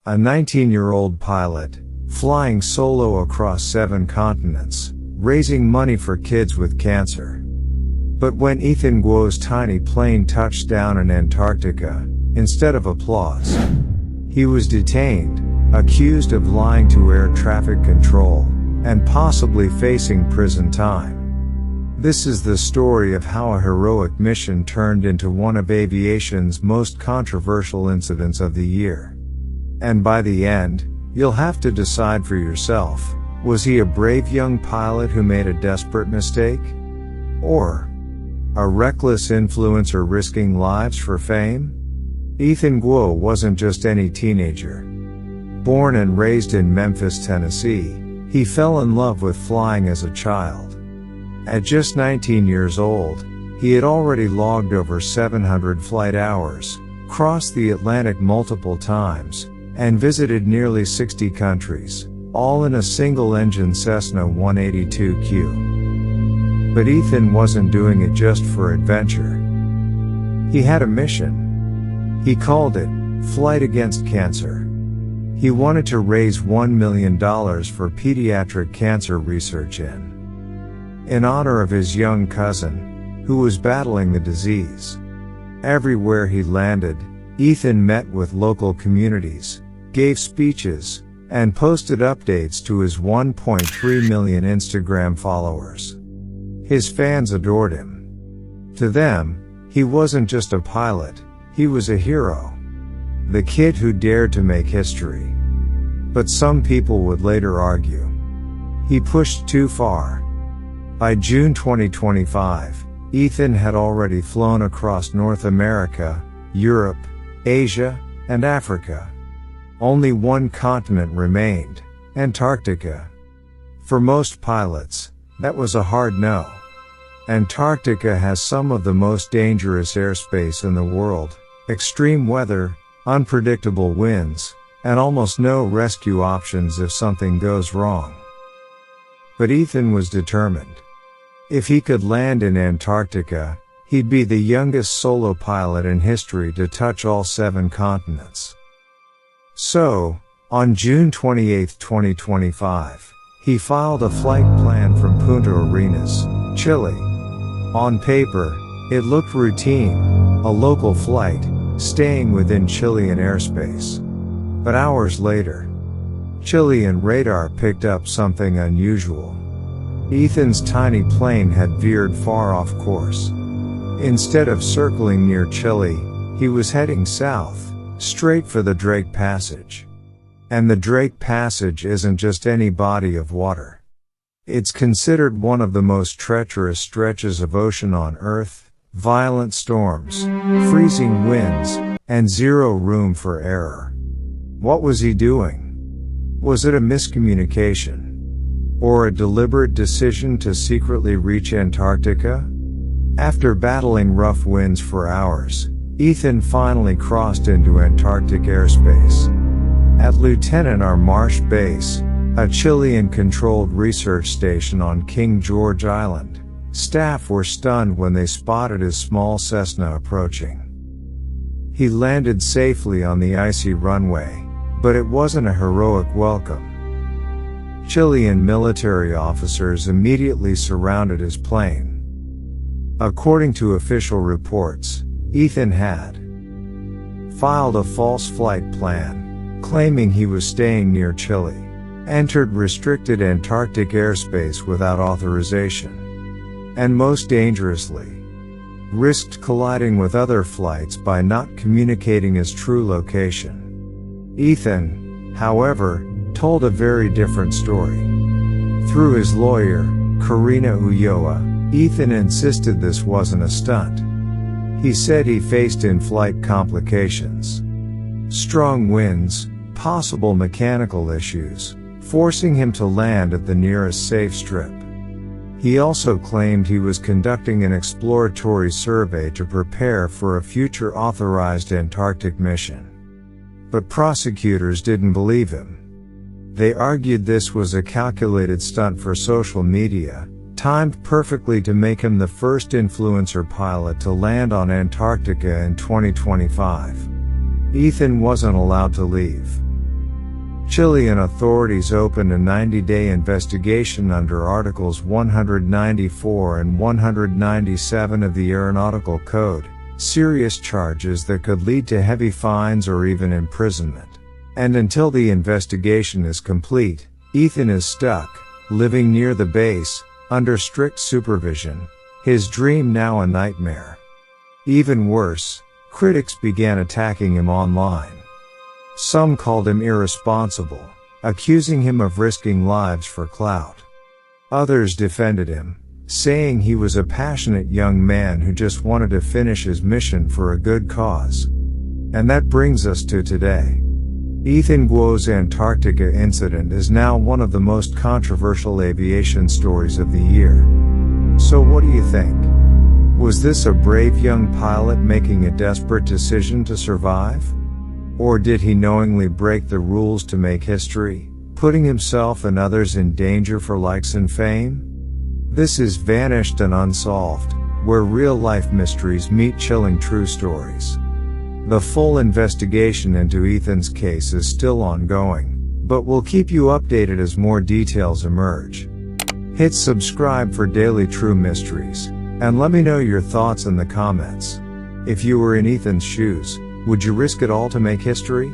a 19-year-old pilot, flying solo across 7 continents, raising money for kids with cancer. But when Ethan Guo's tiny plane touched down in Antarctica, instead of applause, he was detained, accused of lying to air traffic control, and possibly facing prison time. This is the story of how a heroic mission turned into one of aviation's most controversial incidents of the year. And by the end, you'll have to decide for yourself, was he a brave young pilot who made a desperate mistake? Or a reckless influencer risking lives for fame? Ethan Guo wasn't just any teenager. Born and raised in Memphis, Tennessee, he fell in love with flying as a child. At just 19 years old, he had already logged over 700 flight hours, crossed the Atlantic multiple times, and visited nearly 60 countries, all in a single-engine Cessna 182Q. But Ethan wasn't doing it just for adventure. He had a mission. He called it Flight Against Cancer. He wanted to raise $1 million for pediatric cancer research in honor of his young cousin, who was battling the disease. Everywhere he landed, Ethan met with local communities, gave speeches, and posted updates to his 1.3 million Instagram followers. His fans adored him. To them, he wasn't just a pilot, he was a hero. The kid who dared to make history. But some people would later argue he pushed too far. By June 2025, Ethan had already flown across North America, Europe, Asia, and Africa. Only one continent remained, Antarctica. For most pilots, that was a hard no. Antarctica has some of the most dangerous airspace in the world, extreme weather, unpredictable winds, and almost no rescue options if something goes wrong. But Ethan was determined. If he could land in Antarctica, he'd be the youngest solo pilot in history to touch all 7 continents. So, on June 28, 2025, he filed a flight plan from Punta Arenas, Chile. On paper, it looked routine, a local flight, staying within Chilean airspace. But hours later, Chilean radar picked up something unusual. Ethan's tiny plane had veered far off course. Instead of circling near Chile, he was heading south, straight for the Drake Passage. And the Drake Passage isn't just any body of water. It's considered one of the most treacherous stretches of ocean on Earth, violent storms, freezing winds, and zero room for error. What was he doing? Was it a miscommunication? Or a deliberate decision to secretly reach Antarctica? After battling rough winds for hours, Ethan finally crossed into Antarctic airspace. At Lieutenant R. Marsh Base, a Chilean-controlled research station on King George Island, staff were stunned when they spotted his small Cessna approaching. He landed safely on the icy runway, but it wasn't a heroic welcome. Chilean military officers immediately surrounded his plane. According to official reports, Ethan had filed a false flight plan, claiming he was staying near Chile, entered restricted Antarctic airspace without authorization, and most dangerously, risked colliding with other flights by not communicating his true location. Ethan, however, told a very different story. Through his lawyer, Karina Ulloa, Ethan insisted this wasn't a stunt. He said he faced in-flight complications. Strong winds, possible mechanical issues, forcing him to land at the nearest safe strip. He also claimed he was conducting an exploratory survey to prepare for a future authorized Antarctic mission. But prosecutors didn't believe him. They argued this was a calculated stunt for social media, timed perfectly to make him the first influencer pilot to land on Antarctica in 2025. Ethan wasn't allowed to leave. Chilean authorities opened a 90-day investigation under Articles 194 and 197 of the Aeronautical Code, serious charges that could lead to heavy fines or even imprisonment. And until the investigation is complete, Ethan is stuck, living near the base, under strict supervision, his dream now a nightmare. Even worse, critics began attacking him online. Some called him irresponsible, accusing him of risking lives for clout. Others defended him, saying he was a passionate young man who just wanted to finish his mission for a good cause. And that brings us to today. Ethan Guo's Antarctica incident is now one of the most controversial aviation stories of the year. So what do you think? Was this a brave young pilot making a desperate decision to survive? Or did he knowingly break the rules to make history, putting himself and others in danger for likes and fame? This is Vanished and Unsolved, where real-life mysteries meet chilling true stories. The full investigation into Ethan's case is still ongoing, but we'll keep you updated as more details emerge. Hit subscribe for daily true mysteries, and let me know your thoughts in the comments. If you were in Ethan's shoes, would you risk it all to make history?